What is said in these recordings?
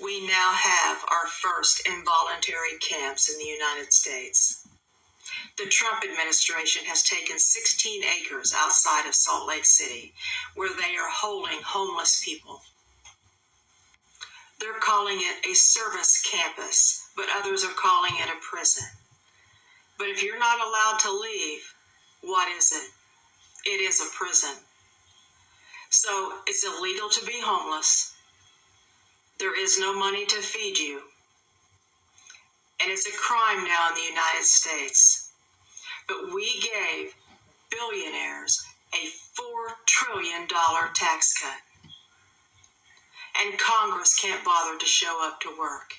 We now have our first involuntary camps in the United States. The Trump administration has taken 16 acres outside of Salt Lake City, where they are holding homeless people. They're calling it a service campus, but others are calling it a prison. But if you're not allowed to leave, what is it? It is a prison. So it's illegal to be homeless. There is no money to feed you. And it's a crime now in the United States. But we gave billionaires a $4 trillion tax cut. And Congress can't bother to show up to work.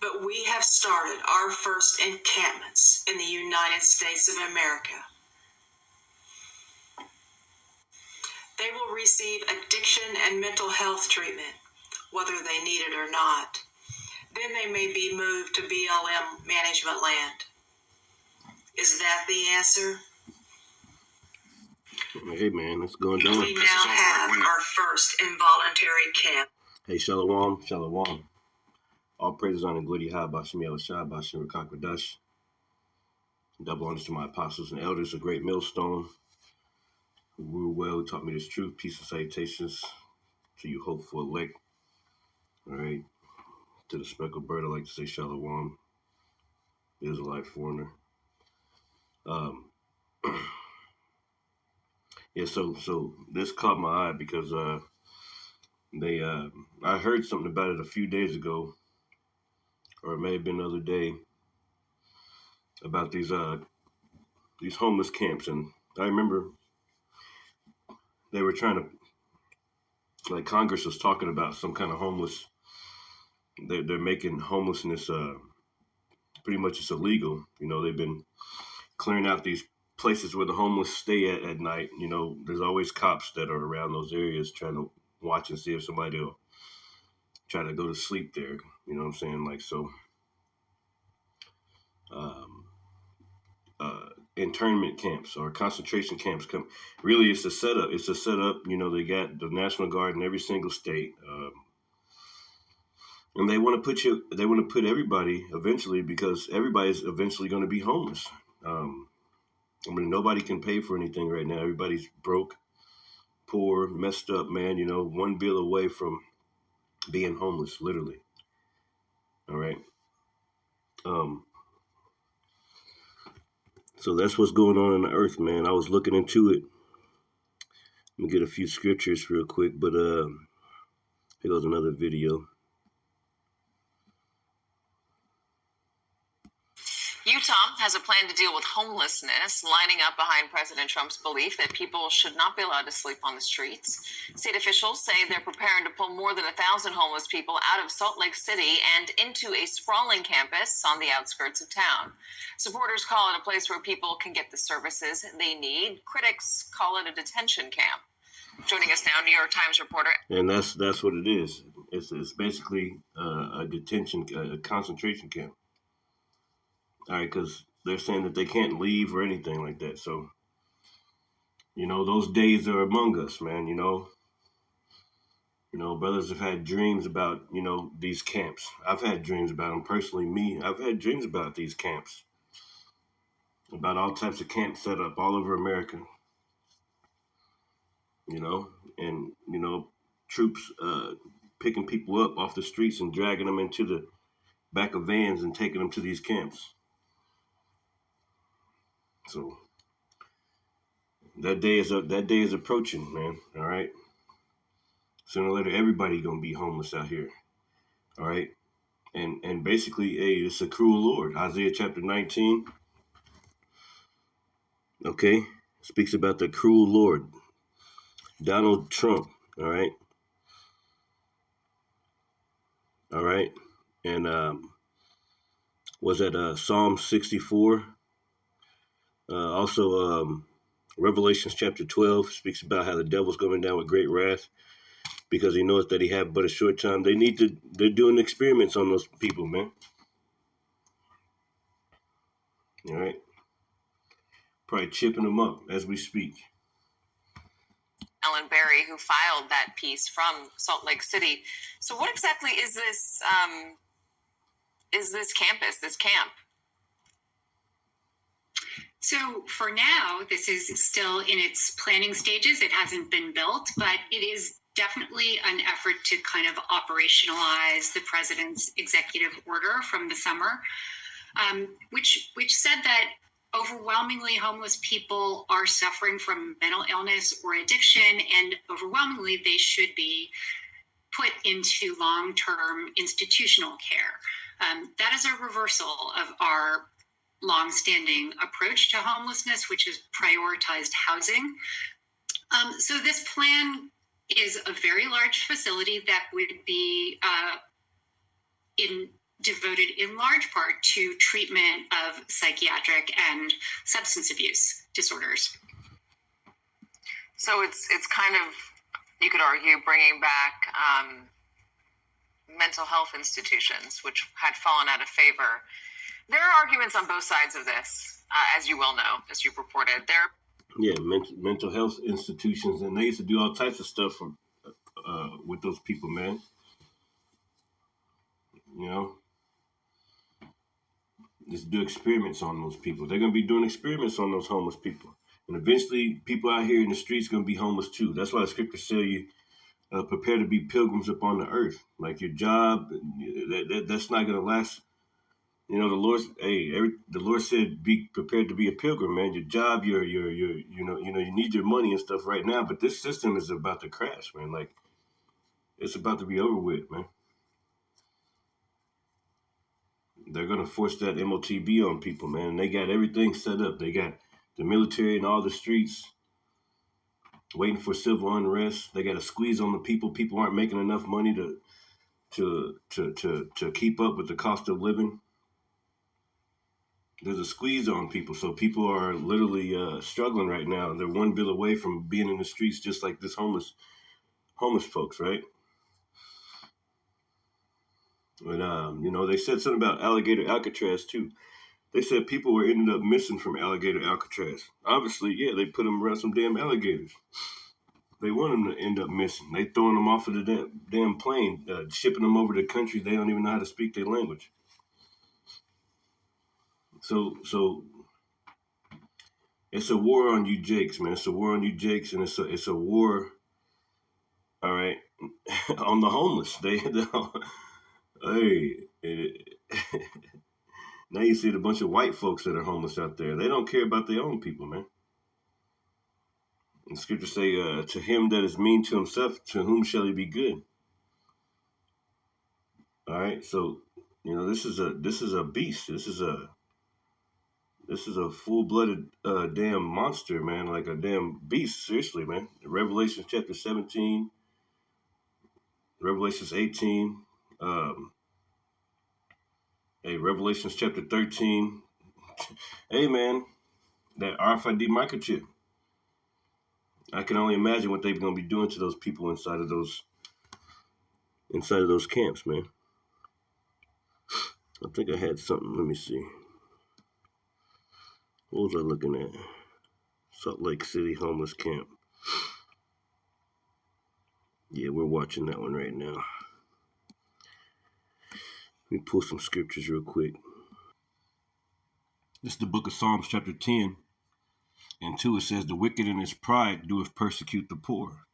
But we have started our first encampments in the United States of America. They will receive addiction and mental health treatment, whether they need it or not. Then they may be moved to BLM management land. Is that the answer? Hey man, it's going down. We now have our first involuntary camp. Hey, Shalom, Shalom. All praises on the Glitty High, Bashim Yahushua, Bashim Rakakwadash. Double honors to my apostles and elders, a great millstone who rule well, who taught me this truth. Peace and salutations to you, hopeful elect. All right. To the speckled bird, I like to say Shalom, Israelite foreigner. Yeah, so this caught my eye because I heard something about it a few days ago, or it may have been the other day, about these homeless camps, and I remember they were trying to, like, Congress was talking about some kind of homeless. They're making homelessness pretty much it's illegal. You know, they've been clearing out these places where the homeless stay at night. You know, there's always cops that are around those areas trying to watch and see if somebody will try to go to sleep there. You know what I'm saying? Like, so internment camps or concentration camps really it's a setup. You know, they got the National Guard in every single state. And they want to put everybody eventually, because everybody's eventually going to be homeless. I mean, nobody can pay for anything right now. Everybody's broke, poor, messed up, man. You know, one bill away from being homeless, literally. All right. So that's what's going on the earth, man. I was looking into it. Let me get a few scriptures real quick, but here goes another video. Utah has a plan to deal with homelessness, lining up behind President Trump's belief that people should not be allowed to sleep on the streets. State officials say they're preparing to pull more than 1,000 homeless people out of Salt Lake City and into a sprawling campus on the outskirts of town. Supporters call it a place where people can get the services they need. Critics call it a detention camp. Joining us now, New York Times reporter. And that's what it is. It's basically a concentration camp. All right, because they're saying that they can't leave or anything like that. So, you know, those days are among us, man. You know, brothers have had dreams about, you know, these camps. I've had dreams about them personally. I've had dreams about these camps, about all types of camps set up all over America. You know, and, you know, troops picking people up off the streets and dragging them into the back of vans and taking them to these camps. So that day is approaching, man. All right. Sooner or later, everybody gonna be homeless out here. All right. And basically, hey, it's a cruel Lord. Isaiah chapter 19. Okay, speaks about the cruel Lord. Donald Trump. All right. All right. And was that Psalm 64? Also, Revelations chapter 12 speaks about how the devil's coming down with great wrath because he knows that he had but a short time. They're doing experiments on those people, man. All right. Probably chipping them up as we speak. Alan Berry, who filed that piece from Salt Lake City. So what exactly is this campus, this camp? So for now, this is still in its planning stages. It hasn't been built, but it is definitely an effort to kind of operationalize the president's executive order from the summer, which said that overwhelmingly homeless people are suffering from mental illness or addiction, and overwhelmingly they should be put into long-term institutional care. That is a reversal of our long-standing approach to homelessness, which is prioritized housing. So this plan is a very large facility that would be devoted in large part to treatment of psychiatric and substance abuse disorders. So it's kind of, you could argue, bringing back mental health institutions, which had fallen out of favor. There are arguments on both sides of this, as you well know, as you've reported. Mental health institutions, and they used to do all types of stuff with those people, man. You know, just do experiments on those people. They're going to be doing experiments on those homeless people. And eventually, people out here in the streets going to be homeless too. That's why the scriptures tell you, prepare to be pilgrims upon the earth. Like your job, that's not going to last. You know, the Lord said, be prepared to be a pilgrim, man. Your job, you need your money and stuff right now, but this system is about to crash, man. Like, it's about to be over with, man. They're going to force that MOTB on people, man. And they got everything set up. They got the military in all the streets waiting for civil unrest. They got a squeeze on the people. People aren't making enough money to keep up with the cost of living. There's a squeeze on people, so people are literally struggling right now. They're one bill away from being in the streets, just like this homeless folks, right? And they said something about Alligator Alcatraz too. They said people were ended up missing from Alligator Alcatraz. Obviously, yeah, they put them around some damn alligators. They want them to end up missing. They throwing them off of the damn plane, shipping them over to countries they don't even know how to speak their language. So it's a war on you jakes, man. It's a war on you jakes, and it's a war, all right, on the homeless. Now you see a bunch of white folks that are homeless out there. They don't care about their own people, man. And scriptures say, to him that is mean to himself, to whom shall he be good? All right, so this is a beast. This is a full-blooded damn monster, man, like a damn beast. Seriously, man. Revelation chapter 17, Revelations 18, Revelations chapter 13. Hey, man, that RFID microchip. I can only imagine what they're going to be doing to those people inside of those camps, man. I think I had something. Let me see. What was I looking at? Salt Lake City homeless camp. Yeah, we're watching that one right now. Let me pull some scriptures real quick. This is the book of Psalms chapter 10 and 2. It says, the wicked in his pride doeth persecute the poor.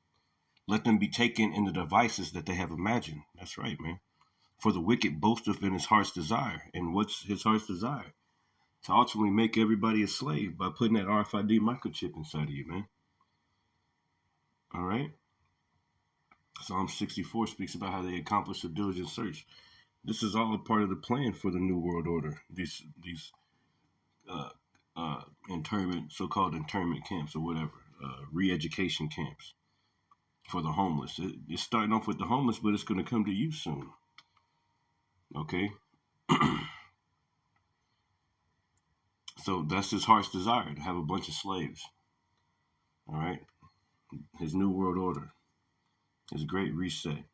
Let them be taken in the devices that they have imagined. That's right, man. For the wicked boasteth in his heart's desire. And what's his heart's desire? To ultimately make everybody a slave by putting that RFID microchip inside of you, man. All right? Psalm 64 speaks about how they accomplish a diligent search. This is all a part of the plan for the New World Order. These so-called internment camps or whatever, re-education camps for the homeless. It's starting off with the homeless, but it's going to come to you soon. Okay? So that's his heart's desire, to have a bunch of slaves. All right? His New World Order. His great reset.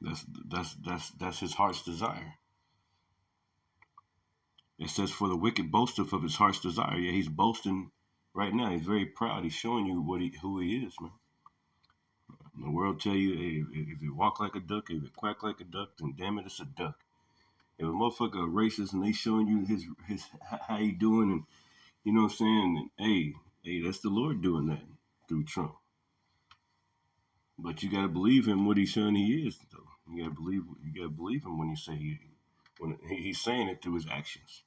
That's his heart's desire. It says, for the wicked boasteth of his heart's desire. Yeah, he's boasting Right now, he's very proud. He's showing you who he is, man. The world tell you, hey, if it walk like a duck, if it quack like a duck, then damn it, it's a duck. If a motherfucker a racist and they showing you his how he doing, and you know what I'm saying, and, hey, that's the Lord doing that through Trump. But you gotta believe him what he's saying he is, though. You gotta believe him when he's saying it through his actions.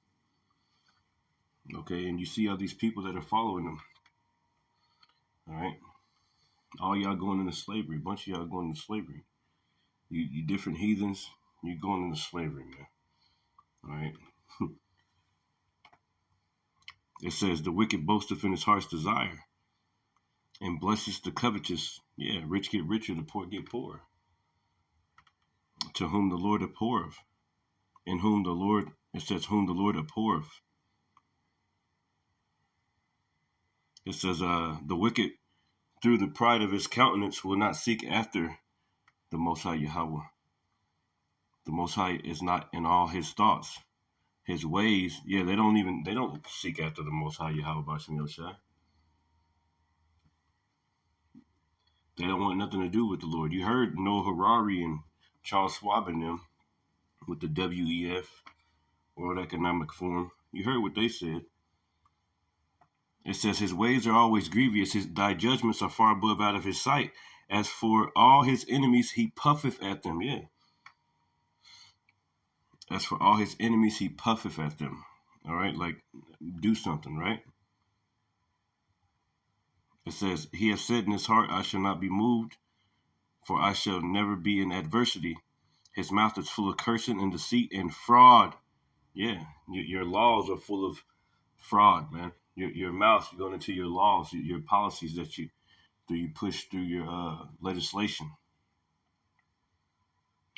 Okay, and you see all these people that are following him. All right, all y'all going into slavery. A bunch of y'all going into slavery. You different heathens. You going into slavery, man. All right. It says the wicked boasteth in his heart's desire, and blesses the covetous. Yeah, rich get richer, the poor get poorer. To whom the Lord abhorreth, in whom the Lord, it says, whom the Lord abhorreth. It says, the wicked through the pride of his countenance will not seek after the Most High Yahweh. The Most High is not in all his thoughts. His ways, yeah, they don't seek after the Most High Yahweh Bashim Yoshai. They don't want nothing to do with the Lord. You heard Noah Harari and Charles Schwab and them with the WEF, World Economic Forum. You heard what they said. It says, his ways are always grievous. Thy judgments are far above out of his sight. As for all his enemies, he puffeth at them. Yeah. As for all his enemies, he puffeth at them. All right. Like, do something, right? It says, he hath said in his heart, I shall not be moved, for I shall never be in adversity. His mouth is full of cursing and deceit and fraud. Yeah. Your laws are full of fraud, man. Your mouth, you're going into your laws, your policies that you push through your legislation.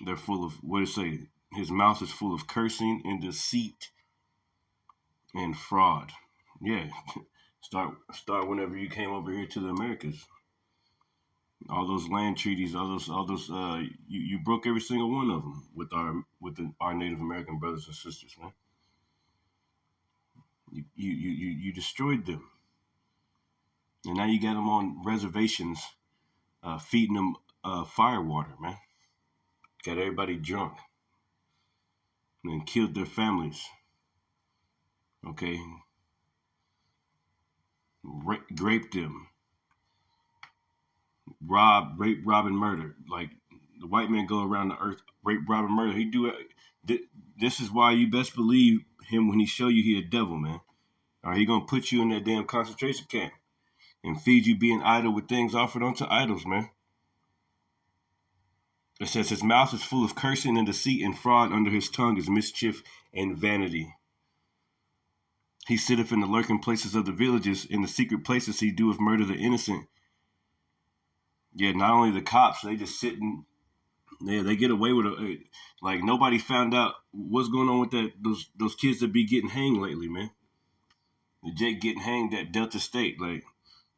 They're full of, what did it say? His mouth is full of cursing and deceit and fraud. Yeah. Start whenever you came over here to the Americas. All those land treaties, all those you broke every single one of them with our Native American brothers and sisters, man. You destroyed them. And now you got them on reservations, feeding them fire water, man. Got everybody drunk and killed their families. Okay, raped them, rape, rob, and murder. Like the white man go around the earth, rape, rob, and murder. He do it. This is why you best believe him when he show you he a devil, man. Or he gonna put you in that damn concentration camp and feed you being idle with things offered unto idols, man. It says his mouth is full of cursing and deceit and fraud. Under his tongue is mischief and vanity. He sitteth in the lurking places of the villages. In the secret places he doeth murder the innocent. Yeah, not only the cops, they just sitting. Yeah, they get away with it. Like nobody found out what's going on with those kids that be getting hanged lately, man. The Jake getting hanged at Delta State, like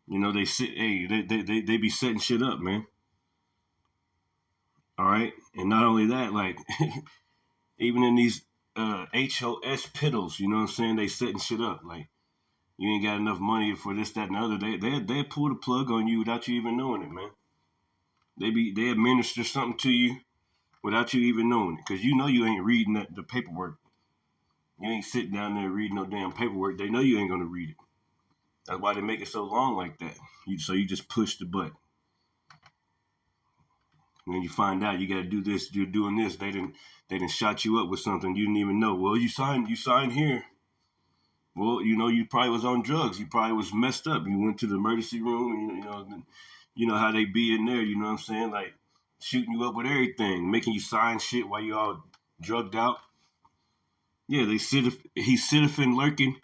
they sit. Hey, they be setting shit up, man. All right, and not only that, like even in these HOS piddles, you know what I'm saying? They setting shit up. Like you ain't got enough money for this, that, and the other. They pull the plug on you without you even knowing it, man. They administer something to you without you even knowing it, because you know you ain't reading the paperwork. You ain't sitting down there reading no damn paperwork. They know you ain't gonna read it. That's why they make it so long like that. So you just push the button. When you find out you got to do this, you're doing this. They didn't shot you up with something you didn't even know. Well, you signed here. Well, you probably was on drugs. You probably was messed up. You went to the emergency room. You know how they be in there. You know what I'm saying? Like shooting you up with everything, making you sign shit while you all drugged out. Yeah, he sitteth in lurking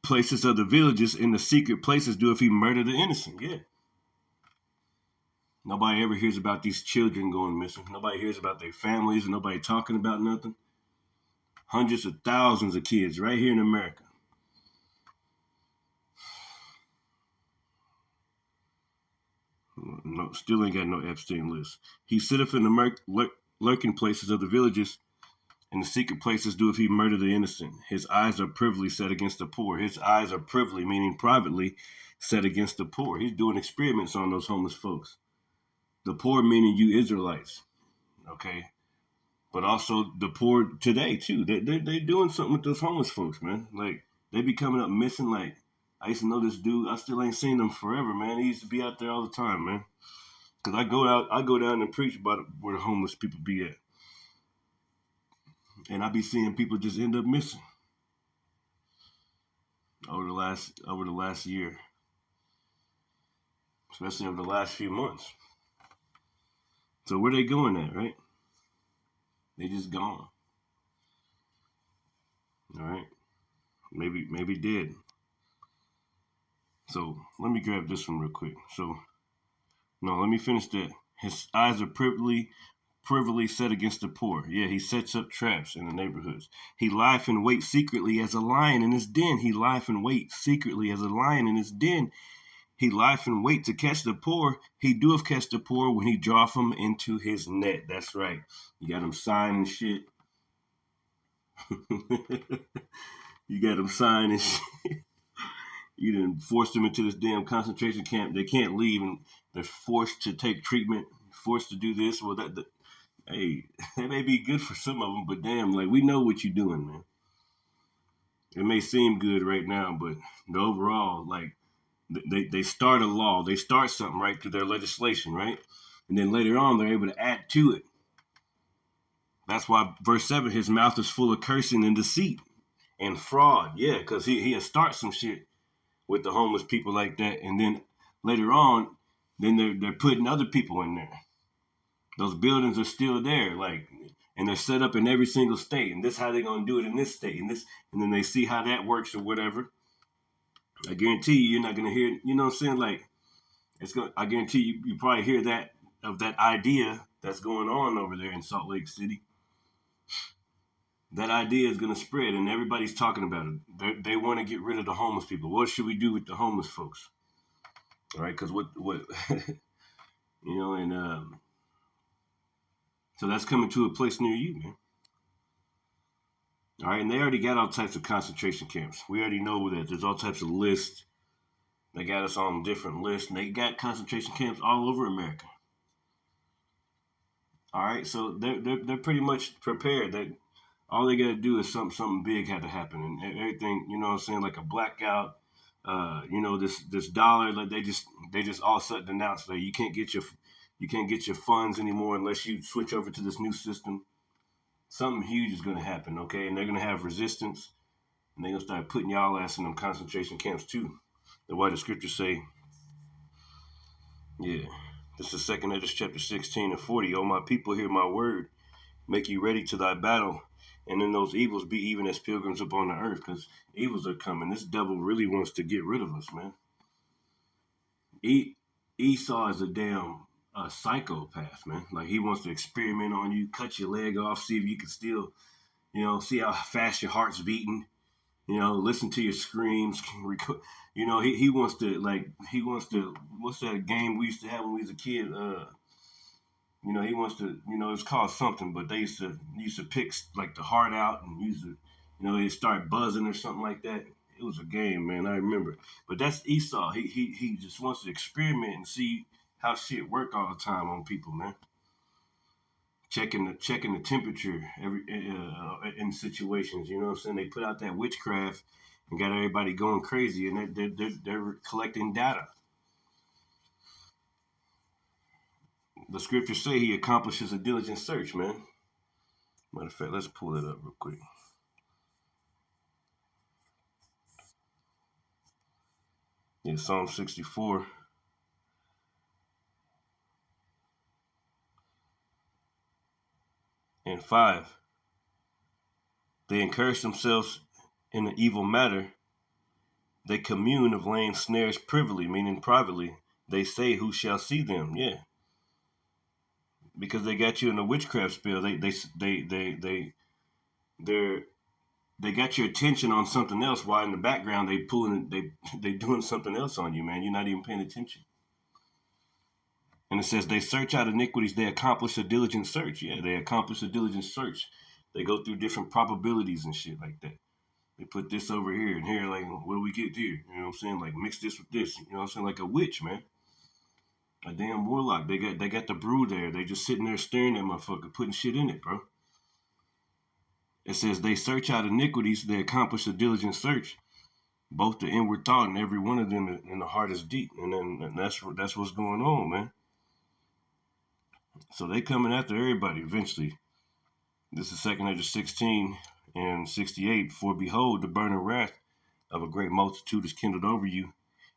places of the villages, in the secret places doeth he murder the innocent. Yeah. Nobody ever hears about these children going missing. Nobody hears about their families. Nobody talking about nothing. Hundreds of thousands of kids right here in America. No, still ain't got no Epstein list. He sitteth in the lurking places of the villages, In the secret places doeth he murder the innocent. His eyes are privily set against the poor. His eyes are privily, meaning privately, set against the poor. He's doing experiments on those homeless folks. The poor meaning you Israelites, okay? But also the poor today, too. They doing something with those homeless folks, man. Like, they be coming up missing. Like, I used to know this dude. I still ain't seen him forever, man. He used to be out there all the time, man. Because I go down and preach about where the homeless people be at. And I be seeing people just end up missing over the last year, especially over the last few months. So where they going at, right? They just gone. All right, maybe dead. So let me grab this one real quick. So no, let me finish that. His eyes are privily set against the poor. Yeah, he sets up traps in the neighborhoods. He lieth in wait secretly as a lion in his den. He lieth in wait secretly as a lion in his den. He lieth in wait to catch the poor. He doeth catch the poor when he draweth them into his net. That's right. You got him signing shit. You got him signing shit. You done forced them into this damn concentration camp. They can't leave, and they're forced to take treatment, forced to do this. Well, hey, that may be good for some of them, but damn, like, we know what you're doing, man. It may seem good right now, but the overall, like, they start a law, they start something, right, through their legislation, right? And then later on, they're able to add to it. That's why verse 7, his mouth is full of cursing and deceit and fraud. Yeah, because he'll start some shit with the homeless people like that. And then later on, then they're putting other people in there. Those buildings are still there, like, and they're set up in every single state. And this is how they're going to do it in this state. And then they see how that works or whatever. I guarantee you're not going to hear, you know what I'm saying? Like, I guarantee you probably hear that idea that's going on over there in Salt Lake City. That idea is going to spread, and everybody's talking about it. They want to get rid of the homeless people. What should we do with the homeless folks? All right, because what you know, and so that's coming to a place near you, man. All right, and they already got all types of concentration camps. We already know that there's all types of lists. They got us on different lists, and they got concentration camps all over America. All right, so they're pretty much prepared. That all they got to do is something big had to happen, and everything, you know what I'm saying, like a blackout. You know, this dollar, like they just all of a sudden announced that you can't get your funds anymore unless you switch over to this new system. Something huge is going to happen, okay? And they're going to have resistance, and they're going to start putting y'all ass in them concentration camps too. That's why the scriptures say, yeah, this is 2 Ezra chapter 16 and 40. Oh, my people, hear my word. Make you ready to thy battle. And then those evils be even as pilgrims upon the earth, because evils are coming. This devil really wants to get rid of us, man. Esau is a damn psychopath, man. Like, he wants to experiment on you, cut your leg off, see if you can still, you know, see how fast your heart's beating, you know, listen to your screams. You know, he wants to, what's that game we used to have when we was a kid? You know, he wants to, you know, it's called something, but they used to pick like the heart out and use it, you know, they start buzzing or something like that. It was a game, man. I remember. But that's Esau. He just wants to experiment and see how shit work all the time on people, man. Checking the temperature in situations. You know what I'm saying? They put out that witchcraft and got everybody going crazy, and they're collecting data. The scriptures say he accomplishes a diligent search, man. Matter of fact, let's pull it up real quick. Yeah, Psalm 64. And 5. They encourage themselves in an evil matter. They commune of laying snares privily, meaning privately. They say, who shall see them? Yeah. Because they got you in a witchcraft spell. They got your attention on something else, while in the background they doing something else on you, man. You're not even paying attention. And it says they search out iniquities, they accomplish a diligent search. Yeah, they accomplish a diligent search. They go through different probabilities and shit like that. They put this over here and here, like, what do we get here? You know what I'm saying? Like, mix this with this. You know what I'm saying? Like a witch, man. A damn warlock. They got the brew there. They just sitting there staring at motherfucker, putting shit in it, bro. It says they search out iniquities, they accomplish a diligent search, both the inward thought and every one of them in the heart is deep. And that's what's going on, man. So they coming after everybody eventually. This is 2 Ezra 16 and 68. For behold, the burning wrath of a great multitude is kindled over you,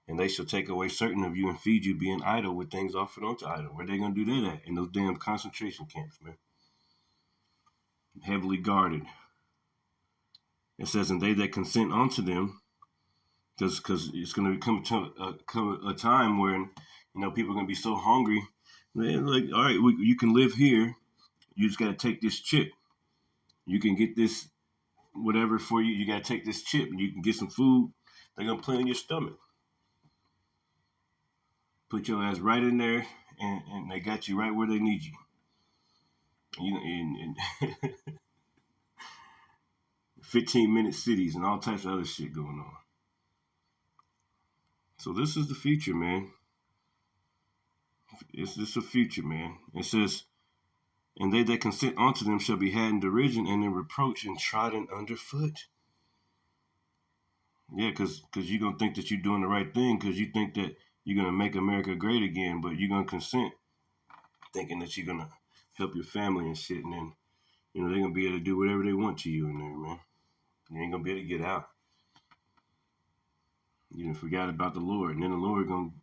and they shall take away certain of you and feed you, being idle with things offered unto idol. Where they gonna do that at? In those damn concentration camps, man. Heavily guarded. It says, and they that consent unto them, because it's gonna come a time when people are gonna be so hungry. They're like, all right, you can live here. You just gotta take this chip. You can get this whatever for you. You gotta take this chip, and you can get some food. They're gonna play in your stomach. Put your ass right in there, and they got you right where they need you. And 15-minute cities and all types of other shit going on. So this is the future, man. It's just a future, man. It says, and they that consent unto them shall be had in derision and in reproach and trodden underfoot. Yeah, because you're going to think that you're doing the right thing because you think that you're going to make America great again, but you're going to consent thinking that you're going to help your family and shit, and then, they're going to be able to do whatever they want to you in there, man. You ain't going to be able to get out. You done forgot about the Lord, and then the Lord going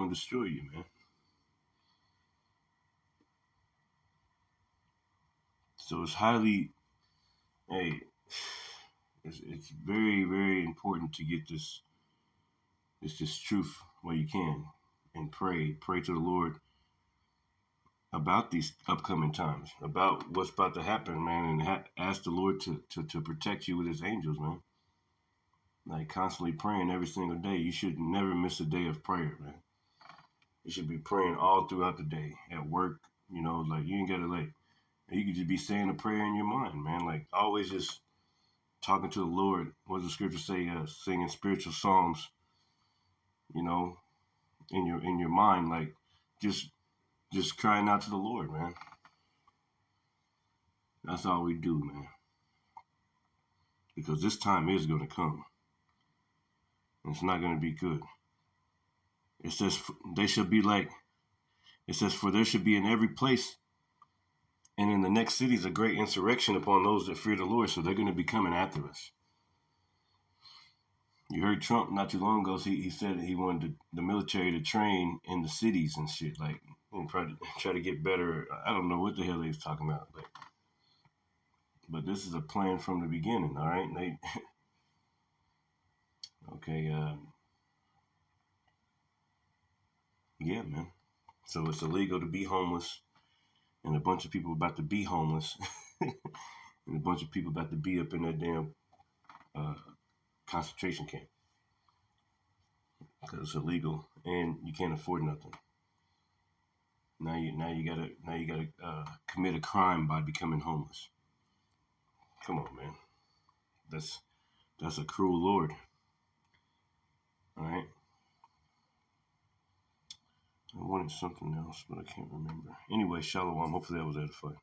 to destroy you, man. So it's it's very, very important to get this truth while you can, and pray to the Lord about these upcoming times, about what's about to happen, man, and ask the Lord to protect you with his angels, man. Like constantly praying every single day. You should never miss a day of prayer, man. You should be praying all throughout the day, at work, like you ain't gotta you could just be saying a prayer in your mind, man. Like always just talking to the Lord. What does the scripture say? Singing spiritual psalms, in your mind, like just crying out to the Lord, man. That's all we do, man. Because this time is going to come. And it's not going to be good. It says they shall be like, it says, for there should be in every place and in the next cities a great insurrection upon those that fear the Lord. So they're going to be coming after us. You heard Trump not too long ago. He said that he wanted the military to train in the cities and shit, like, and try to get better. I don't know what the hell he was talking about, but this is a plan from the beginning. All right, okay, yeah, man. So it's illegal to be homeless, and a bunch of people about to be homeless, and a bunch of people about to be up in that damn concentration camp because it's illegal and you can't afford nothing. Now you gotta commit a crime by becoming homeless. Come on, man. That's a cruel Lord. All right. I wanted something else, but I can't remember. Anyway, Shalom. Hopefully that was edifying.